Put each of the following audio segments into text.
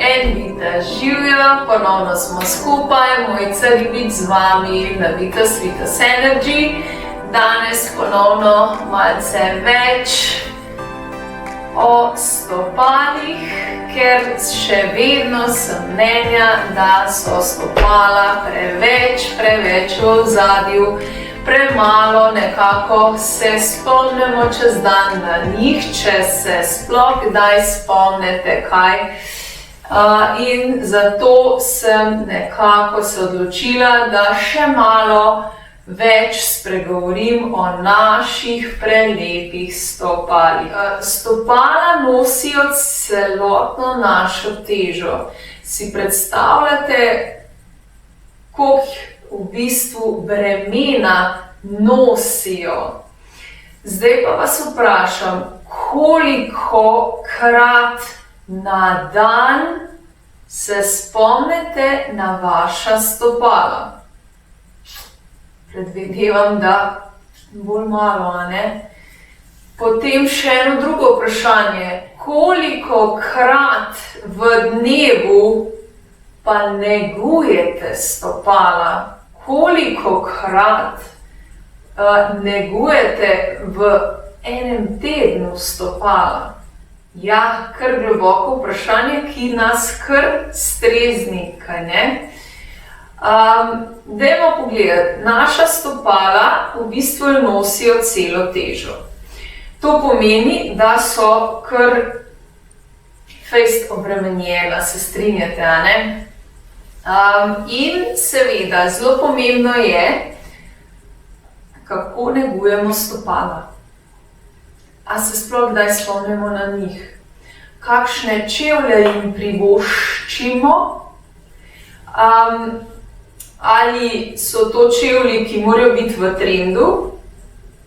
En Vita živjo, ponovno smo skupaj, Mojca Ribič z vami na Vitas Energy. Danes ponovno malce več o stopalih, ker še vedno sem mnenja, da so stopala preveč v ozadju, premalo nekako se spomnimo čez dan na njih, če se sploh kdaj spomnite kaj. In zato sem nekako se odločila, da še malo več spregovorim o naših prelepih stopalih. Stopala nosijo celotno našo težo. Si predstavljate, koliko v bistvu bremena nosijo. Zdaj pa vas vprašam, kolikokrat na dan se spomnite na vaša stopala? Predvidevam, da bolj malo, a ne? Potem še eno drugo vprašanje. Kolikokrat v dnevu pa negujete stopala? Kolikokrat negujete v enem tednu stopala? Ja, kar globoko vprašanje, ki nas kar strezni, kaj ne? Dajmo pogledati, naša stopala v bistvu nosijo celo težo. To pomeni, da so kar fejst obremenjena, se strinjate, a ne? In seveda, zelo pomembno je, kako negujemo stopala. A se sploh kdaj spomnimo na njih? Kakšne čevlje jim privoščimo? Ali so to čevlji, ki morajo biti v trendu,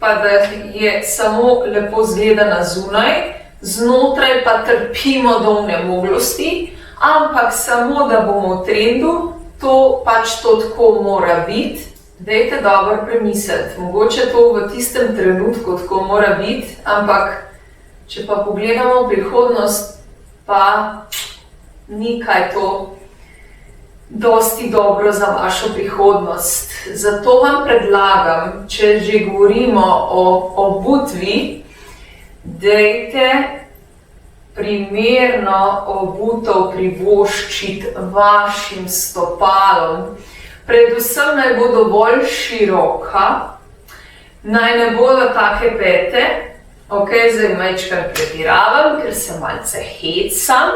pa da je samo lepo zgledana zunaj, znotraj pa trpimo do onemoglosti, ampak samo da bomo v trendu, to pač to tako mora biti. Dajte dobro premisliti, mogoče to v tistem trenutku tako mora biti, ampak če pa pogledamo v prihodnost, pa ni kaj to dosti dobro za vašo prihodnost. Zato vam predlagam, če že govorimo o obutvi, dajte primerno obutev privoščiti vašim stopalom. Predvsem naj bo dovolj široka, naj ne bodo take pete, zdaj majčkrat pretiravam, ker se malce hecam,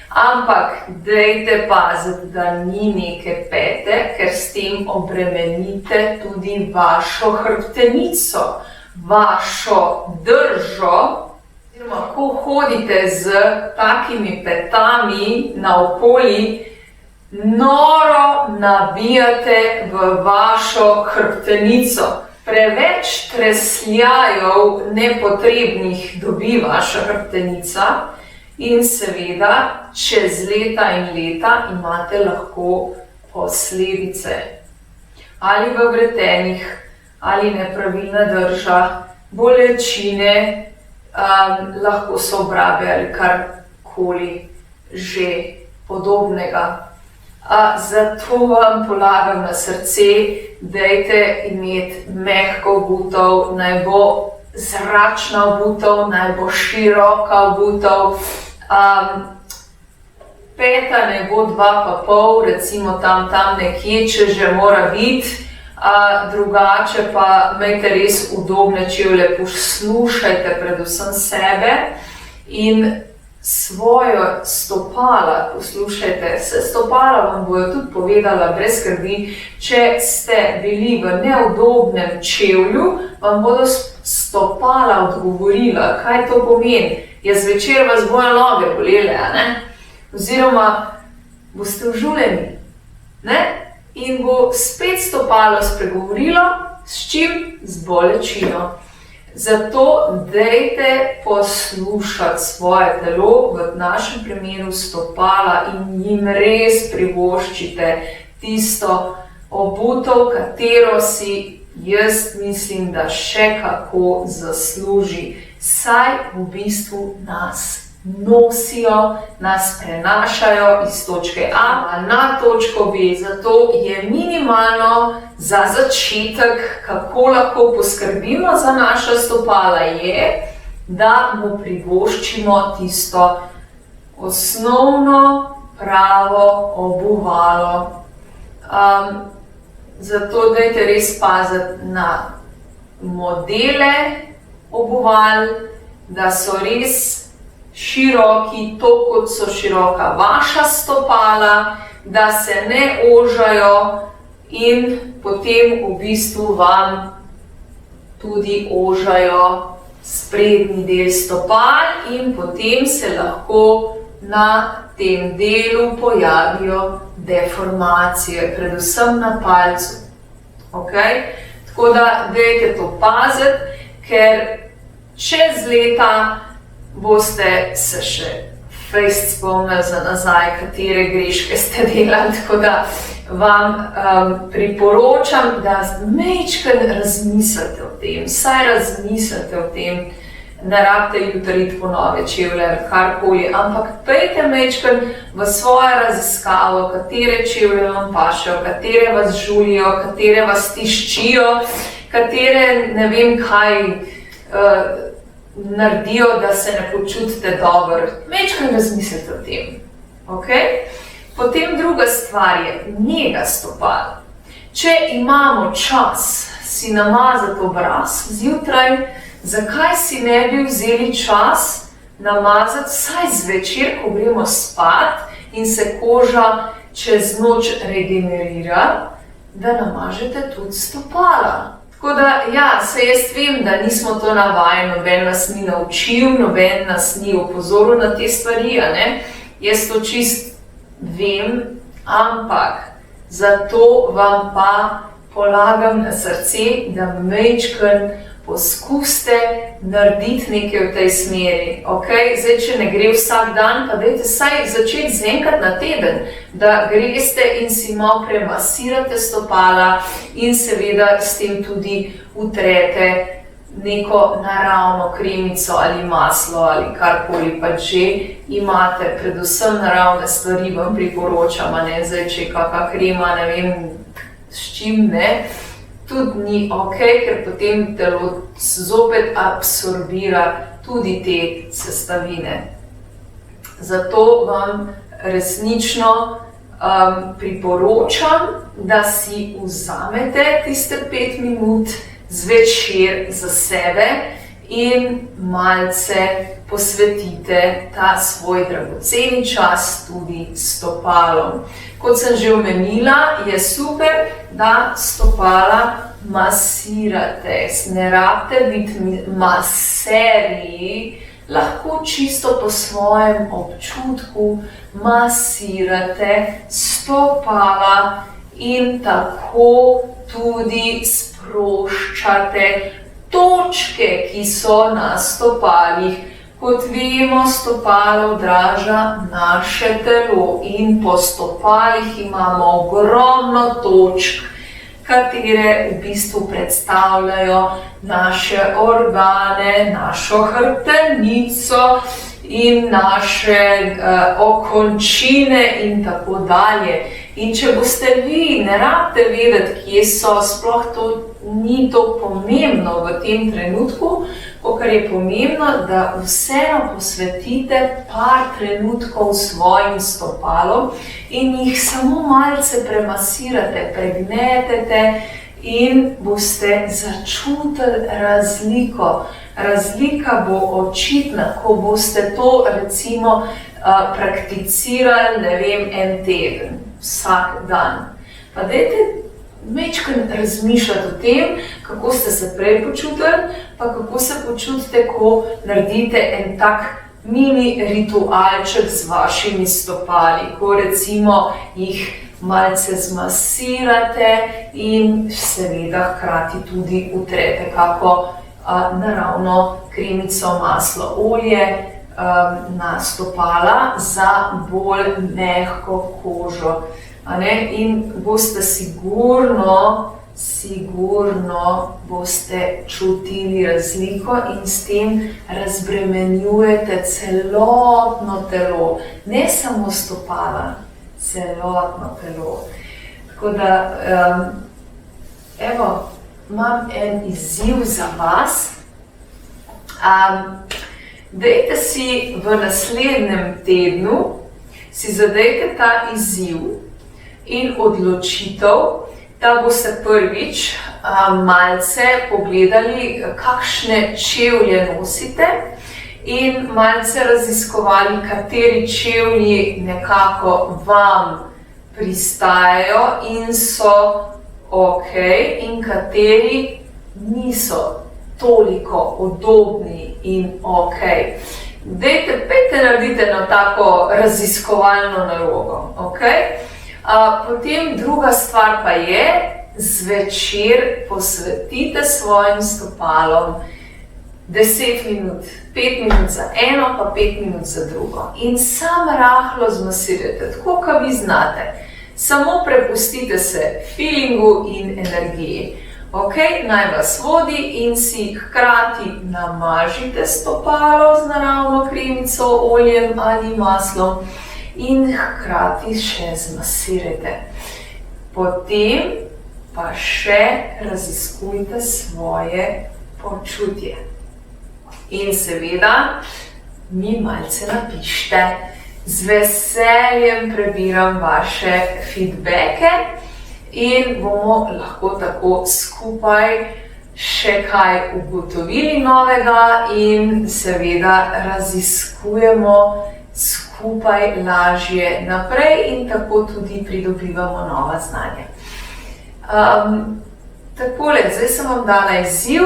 ampak dajte paziti, da ni neke pete, ker s tem obremenite tudi vašo hrbtenico, vašo držo. Ko hodite z takimi petami naokoli, noro nabijate v vašo hrbtenico. Preveč tresljajev nepotrebnih dobi vaša hrbtenica in seveda čez leta in leta imate lahko posledice. Ali v vretenih, ali nepravilna drža, bolečine, lahko so obrabe ali karkoli že podobnega. Zato vam polagam na srce, dajte imeti mehko obutev, naj bo zračna obutev, naj bo široka obutev. Peta ne bo 2,5, recimo tam nekje, če že mora biti. Drugače pa imejte res udobne čevlje, poslušajte predvsem sebe in svojo stopala, poslušajte, stopala vam bojo tudi povedala brez skrbi, če ste bili v neudobnem čevlju, vam bodo stopala odgovorila, kaj to pomeni. Zvečer vas bojo noge bolele, a ne? Oziroma boste užuljeni, ne? In bo spet stopalo spregovorilo, s čim? Z bolečino. Zato dajte poslušati svoje telo, v našem primeru stopala, in jim res privoščite tisto obutev, katero si jaz mislim, da še kako zasluži. Saj v bistvu nas nosijo, nas prenašajo iz točke A na točko B. Zato je minimalno za začetek, kako lahko poskrbimo za naša stopala, je, da mu privoščimo tisto osnovno pravo obuvalo. Zato dajte res paziti na modele obuval, da so res široki, to kot so široka vaša stopala, da se ne ožajo in potem v bistvu vam tudi ožajo sprednji del stopal in potem se lahko na tem delu pojavijo deformacije, predvsem na palcu. Tako da dajte to paziti, ker čez leta boste se še fejst spomnili za nazaj, katere greške ste delali, tako da vam priporočam, da majčkeno razmislite o tem, saj razmislite o tem, ne rabite jutri iti po nove čevlje ali karkoli, ampak pejte majčkeno v svojo raziskavo, katere čevlje vam pašejo, katere vas žulijo, katere vas tiščijo, katere ne vem kaj naredijo, da se ne počutite dobro. Majčkeno razmislite o tem. Potem druga stvar je nega stopal. Če imamo čas si namazati obraz zjutraj, zakaj si ne bi vzeli čas namazati vsaj zvečer, ko gremo spat in se koža čez noč regenerira, da namažete tudi stopala. Tako da, ja, se jaz vem, da nismo to navajeni, noben nas ni naučil, noben nas ni opozoril na te stvari, Jaz to čist vem, ampak zato vam pa polagam na srce, da majčkeno poskusite narediti nekaj v tej smeri. Zdaj, če ne gre vsak dan, pa dajte vsaj začeti z enkrat na teden, da greste in si malo premasirate stopala in seveda s tem tudi utrete neko naravno kremico ali maslo ali karkoli pa že imate. Predvsem naravne stvari vam priporočam, zdaj, če je kakšna krema, ne vem s čim ne, tudi ni ker potem telo zopet absorbira tudi te sestavine. Zato vam resnično priporočam, da si vzamete tiste 5 minut zvečer za sebe in malce posvetite ta svoj dragoceni čas tudi stopalom. Kot sem že omenila, je super, da stopala masirate. Ne rabite biti maserji, lahko čisto po svojem občutku masirate stopala in tako tudi sproščate točke, ki so na stopalih. Kot vemo, stopalo odraža naše telo in po stopalih imamo ogromno točk, katere v bistvu predstavljajo naše organe, našo hrbtenico in naše okončine in tako dalje. In če boste vi, ne rabite vedeti, kje so, sploh to ni to pomembno v tem trenutku, kar je pomembno, da vseeno posvetite par trenutkov svojim stopalom in jih samo malce premasirate, pregnetete in boste začutili razliko. Razlika bo očitna, ko boste to recimo prakticirali, ne vem, en teden, vsak dan. Pa dajte majčkeno razmišljati o tem, kako ste se prej počutili, pa kako se počutite, ko naredite en tak mini ritualček z vašimi stopali, ko recimo jih malce zmasirate in seveda hkrati tudi utrete kako naravno kremico, maslo, olje na stopala za bolj mehko kožo. In boste sigurno sigurno boste čutili razliko in s tem razbremenjujete celotno telo, ne samo stopala, celotno telo. Tako da, evo, imam en izziv za vas. Dajte si v naslednjem tednu, si zadajte ta izziv in odločitev, da boste prvič malce pogledali, kakšne čevlje nosite in malce raziskovali, kateri čevlji nekako vam pristajajo in so ok in kateri niso toliko udobni in ok. Pejte naredite na tako raziskovalno nalogo, ok? Potem druga stvar pa je, zvečer posvetite svojim stopalom 10 minut, 5 minut za eno, pa 5 minut za drugo. In sam rahlo zmasirajte, tako kot vi znate. Samo prepustite se feelingu in energiji. Ok, naj vas vodi in si hkrati namažite stopalo z naravno kremico, oljem ali maslom in hkrati še zmasirajte. Potem pa še raziskujte svoje počutje. In seveda mi malce napišite. Z veseljem prebiram vaše feedbacke in bomo lahko tako skupaj še kaj ugotovili novega in seveda raziskujemo skupaj lažje naprej in tako tudi pridobivamo nova znanja. Takole, zdaj sem vam dala izziv.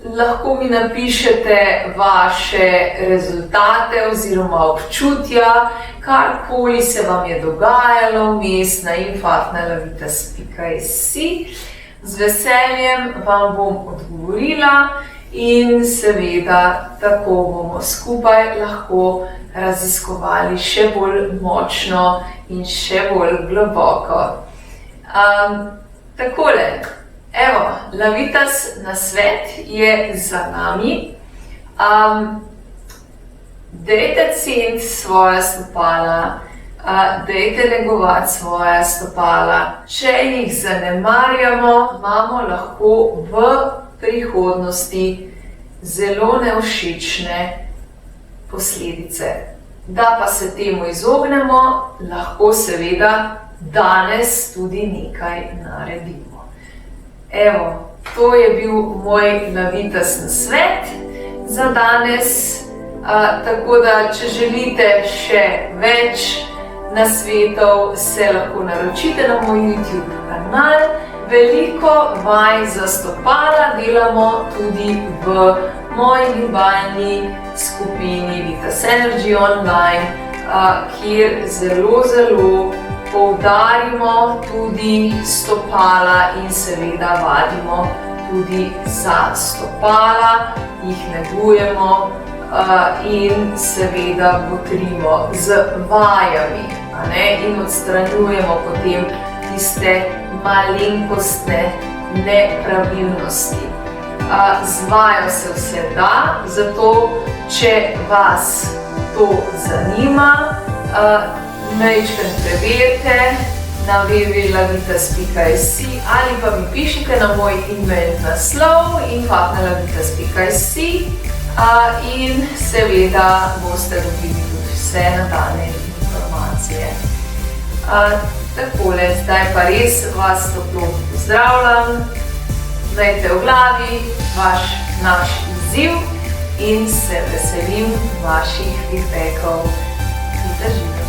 Lahko mi napišete vaše rezultate oziroma občutja, karkoli se vam je dogajalo vmes na info@lavitas.si. Z veseljem vam bom odgovorila in seveda tako bomo skupaj lahko raziskovali še bolj močno in še bolj globoko. Takole. Evo, Lavitas nasvet je za nami. Dajte ceniti svoja stopala, dajte negovati svoja stopala. Če jih zanemarjamo, imamo lahko v prihodnosti zelo nevšečne posledice. Da pa se temu izognemo, lahko seveda danes tudi nekaj naredimo. Evo, to je bil moj Lavitas nasvet za danes. Tako da, če želite še več nasvetov, se lahko naročite na moj YouTube kanal. Veliko vaj za stopala delamo tudi v moji gibalni skupini Vitas Energy Online, kjer zelo poudarimo tudi stopala in seveda vadimo tudi za stopala, jih negujemo in seveda botrimo z vajami in odstranjujemo potem tiste malenkostne nepravilnosti. Z vajo se vse da, zato če vas to zanima, majčkeno preverite na www.lavitas.si ali pa mi pišite na moj e-mail naslov info@lavitas.si in seveda boste dobili tudi vse nadaljnje informacije. Takole, zdaj pa res vas toplo pozdravljam. Imejte v glavi naš izziv in se veselim vaših feedbackov. Držite.